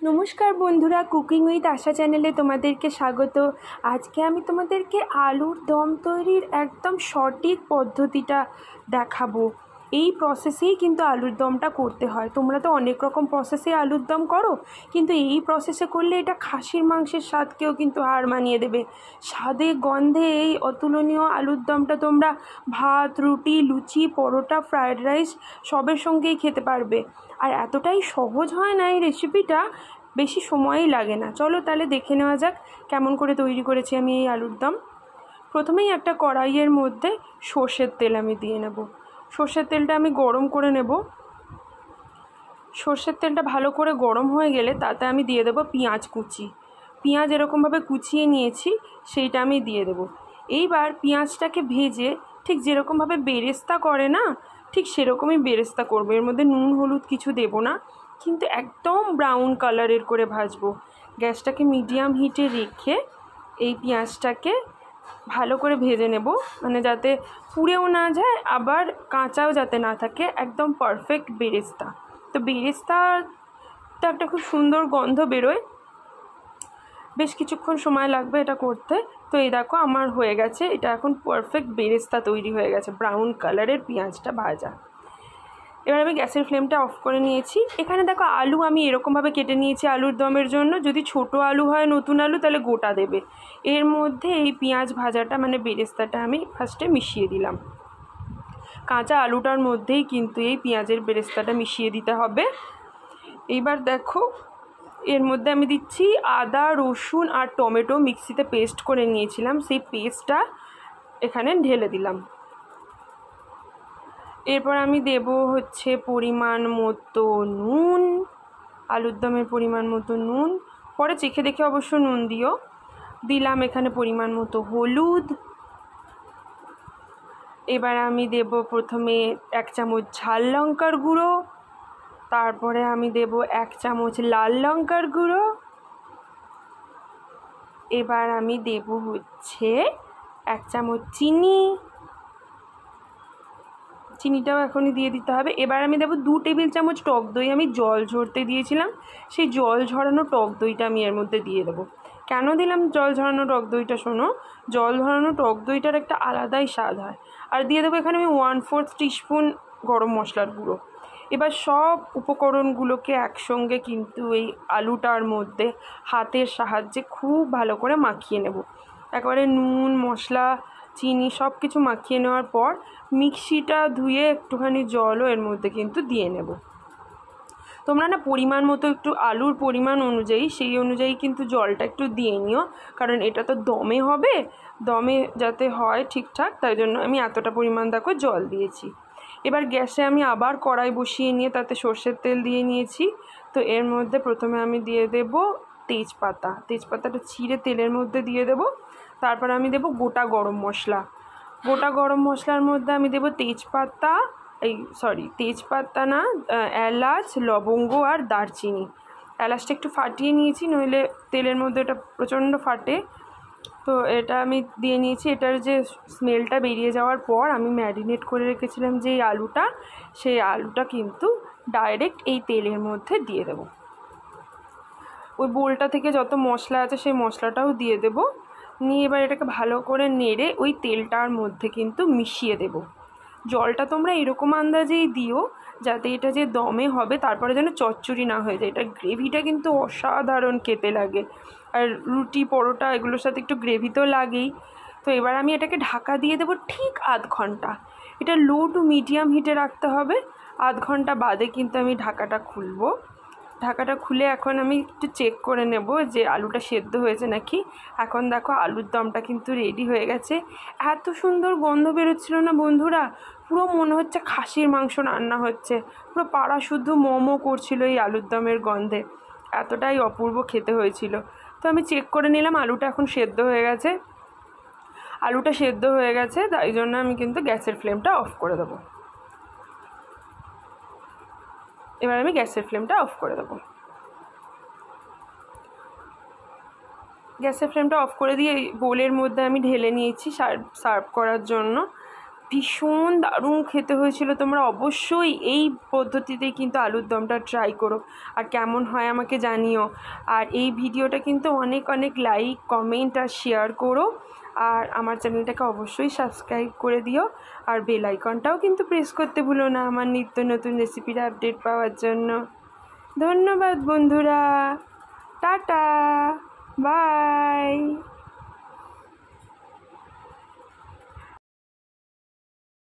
নমস্কার বন্ধুরা, cooking with আশা চ্যানেলে তোমাদেরকে স্বাগত। আজকে আমি তোমাদেরকে আলুর দম তৈরির একদম সঠিক পদ্ধতিটা দেখাবো। এই প্রসেসেই কিন্তু আলুর দমটা করতে হয়। তোমরা তো অনেক রকম প্রসেসে আলুর দম করো, কিন্তু এই প্রসেসে করলে এটা খাসির মাংসের স্বাদকেও কিন্তু হার মানিয়ে দেবে। স্বাদে গন্ধে এই অতুলনীয় আলুর দমটা তোমরা ভাত, রুটি, লুচি, পরোটা, ফ্রায়েড রাইস সবের সঙ্গেই খেতে পারবে। আর এতটাই সহজ হয় না এই রেসিপিটা, বেশি সময়ই লাগে না। চলো তাহলে দেখে নেওয়া যাক কেমন করে তৈরি করেছি আমি এই আলুর দম। প্রথমেই একটা কড়াইয়ের মধ্যে সর্ষের তেল আমি দিয়ে নেব। সর্ষের তেলটা আমি গরম করে নেব। সর্ষের তেলটা ভালো করে গরম হয়ে গেলে তাতে আমি দিয়ে দেবো পেঁয়াজ কুচি। পেঁয়াজ এরকমভাবে কুচিয়ে নিয়েছি, সেইটা আমি দিয়ে দেব। এইবার পেঁয়াজটাকে ভেজে ঠিক যেরকমভাবে বেরেস্তা করে না, ঠিক সেরকমই বেরেস্তা করবো। এর মধ্যে নুন হলুদ কিছু দেব না, কিন্তু একদম ব্রাউন কালারের করে ভাজবো। গ্যাসটাকে মিডিয়াম হিটে রেখে এই পেঁয়াজটাকে ভালো করে ভেজে নেব, মানে যাতে পুড়েও না যায় আবার কাঁচাও যাতে না থাকে, একদম পারফেক্ট বেরেস্তা। তো বেরেস্তাটা একটা খুব সুন্দর গন্ধ বেরোয়, বেশ কিছুক্ষণ সময় লাগবে এটা করতে। তো এই দেখো আমার হয়ে গেছে, এটা এখন পারফেক্ট বেরেস্তা তৈরি হয়ে গেছে, ব্রাউন কালারের পেঁয়াজটা ভাজা। এবার আমি গ্যাসের ফ্লেমটা অফ করে নিয়েছি। এখানে দেখো আলু আমি এরকমভাবে কেটে নিয়েছি আলুর দমের জন্য। যদি ছোট আলু হয়, নতুন আলু, তাহলে গোটা দেবে। এর মধ্যে এই পেঁয়াজ ভাজাটা মানে বেরেস্তাটা আমি ফার্স্টে মিশিয়ে দিলাম। কাঁচা আলুটার মধ্যেই কিন্তু এই পেঁয়াজের বেরেস্তাটা মিশিয়ে দিতে হবে। এইবার দেখো এর মধ্যে আমি দিচ্ছি আদা, রসুন আর টমেটো মিক্সিতে পেস্ট করে নিয়েছিলাম, সেই পেস্টটা এখানে ঢেলে দিলাম। এরপর আমি দেব হচ্ছে পরিমাণ মতো নুন, আলুর দমের পরিমাণ মতো নুন, পরে চেখে দেখে অবশ্য নুন দিও। দিলাম এখানে পরিমাণ মতো হলুদ। এবার আমি দেব প্রথমে 1 চামচ ঝাল লঙ্কার গুঁড়ো, তারপরে আমি দেব 1 চামচ লাল লঙ্কার গুঁড়ো। এবার আমি দেব হচ্ছে 1 চামচ চিনি, চিনিটাও এখনই দিয়ে দিতে হবে। এবার আমি দেবো 2 টেবিল চামচ টক দই। আমি জল ঝরতে দিয়েছিলাম, সেই জল ঝরানো টক দইটা আমি এর মধ্যে দিয়ে দেবো। কেন দিলাম জল ঝরানো টক দইটা? শোনো, জল ঝরানো টক দইটার একটা আলাদাই স্বাদ হয়। আর দিয়ে দেবো এখানে আমি 1/4 টিস্পুন গরম মশলার গুঁড়ো। এবার সব উপকরণগুলোকে একসঙ্গে কিন্তু এই আলুটার মধ্যে হাতের সাহায্যে খুব ভালো করে মাখিয়ে নেব। একেবারে নুন, মশলা, চিনি সব কিছু মাখিয়ে নেওয়ার পর মিক্সিটা ধুয়ে একটুখানি জলও এর মধ্যে কিন্তু দিয়ে নেব। তোমরা না পরিমাণ মতো একটু আলুর পরিমাণ অনুযায়ী সেই অনুযায়ী কিন্তু জলটা একটু দিয়ে নিও, কারণ এটা তো দমে হবে, দমে যাতে হয় ঠিকঠাক, তাই জন্য আমি এতটা পরিমাণ দেখো জল দিয়েছি। এবার গ্যাসে আমি আবার কড়াই বসিয়ে নিয়ে তাতে সর্ষের তেল দিয়ে নিয়েছি। তো এর মধ্যে প্রথমে আমি দিয়ে দেব তেজপাতা। তেজপাতাটা ছিঁড়ে তেলের মধ্যে দিয়ে দেব। তারপর আমি দেব গোটা গরম মশলা। গোটা গরম মশলার মধ্যে আমি দেব তেজপাতা না, এলাচ, লবঙ্গ আর দারচিনি। এলাচটা একটু ফাটিয়ে নিয়েছি, নইলে তেলের মধ্যে এটা প্রচণ্ড ফাটে। তো এটা আমি দিয়ে নিয়েছি। এটার যে স্মেলটা বেরিয়ে যাওয়ার পর আমি ম্যারিনেট করে রেখেছিলাম যে আলুটা, সেই আলুটা কিন্তু ডাইরেক্ট এই তেলের মধ্যে দিয়ে দেব। ওই বোলটা থেকে যত মশলা আছে সেই মশলাটাও দিয়ে দেব। নিয়ে এবার এটাকে ভালো করে নেড়ে ওই তেলটার মধ্যে কিন্তু মিশিয়ে দেব। জলটা তোমরা এরকম আন্দাজেই দিও যাতে এটা যে দমে হবে তারপরে যেন চচ্চড়ি না হয়ে যায়। এটা গ্রেভিটা কিন্তু অসাধারণ খেতে লাগে, আর রুটি, পরোটা এগুলোর সাথে একটু গ্রেভি তো লাগেই। তো এবার আমি এটাকে ঢাকা দিয়ে দেবো ঠিক আধ ঘন্টা। এটা লো টু মিডিয়াম হিটে রাখতে হবে। আধ ঘন্টা বাদে কিন্তু আমি ঢাকাটা খুলবো। ঢাকাটা খুলে এখন আমি একটু চেক করে নেব যে আলুটা সেদ্ধ হয়েছে নাকি। এখন দেখো আলুর দমটা কিন্তু রেডি হয়ে গেছে। এত সুন্দর গন্ধ বেরোচ্ছিল না বন্ধুরা, পুরো মনে হচ্ছে খাসির মাংস রান্না হচ্ছে। পুরো পাড়া শুদ্ধ মোমো করছিল এই আলুর দমের গন্ধে, এতটাই অপূর্ব খেতে হয়েছিল। তো আমি চেক করে নিলাম আলুটা এখন সেদ্ধ হয়ে গেছে। আলুটা সেদ্ধ হয়ে গেছে, তাই জন্য আমি কিন্তু গ্যাসের ফ্লেমটা অফ করে দেবো। এবার আমি গ্যাসের ফ্লেমটা অফ করে দেবো। গ্যাসের ফ্লেমটা অফ করে দিয়ে বোলের মধ্যে আমি ঢেলে নিয়েছি সার্ভ করার জন্য। ভীষণ দারুণ খেতে হয়েছিল। তোমরা অবশ্যই এই পদ্ধতিতেই কিন্তু আলুর দমটা ট্রাই করো, আর কেমন হয় আমাকে জানিও। আর এই ভিডিওটা কিন্তু অনেক অনেক লাইক, কমেন্ট আর শেয়ার করো, আর আমার চ্যানেলটাকে অবশ্যই সাবস্ক্রাইব করে দিও, আর বেল আইকনটাও কিন্তু প্রেস করতে ভুলো না আমার নিত্য নতুন রেসিপির আপডেট পাওয়ার জন্য। ধন্যবাদ বন্ধুরা, টাটা, বাই।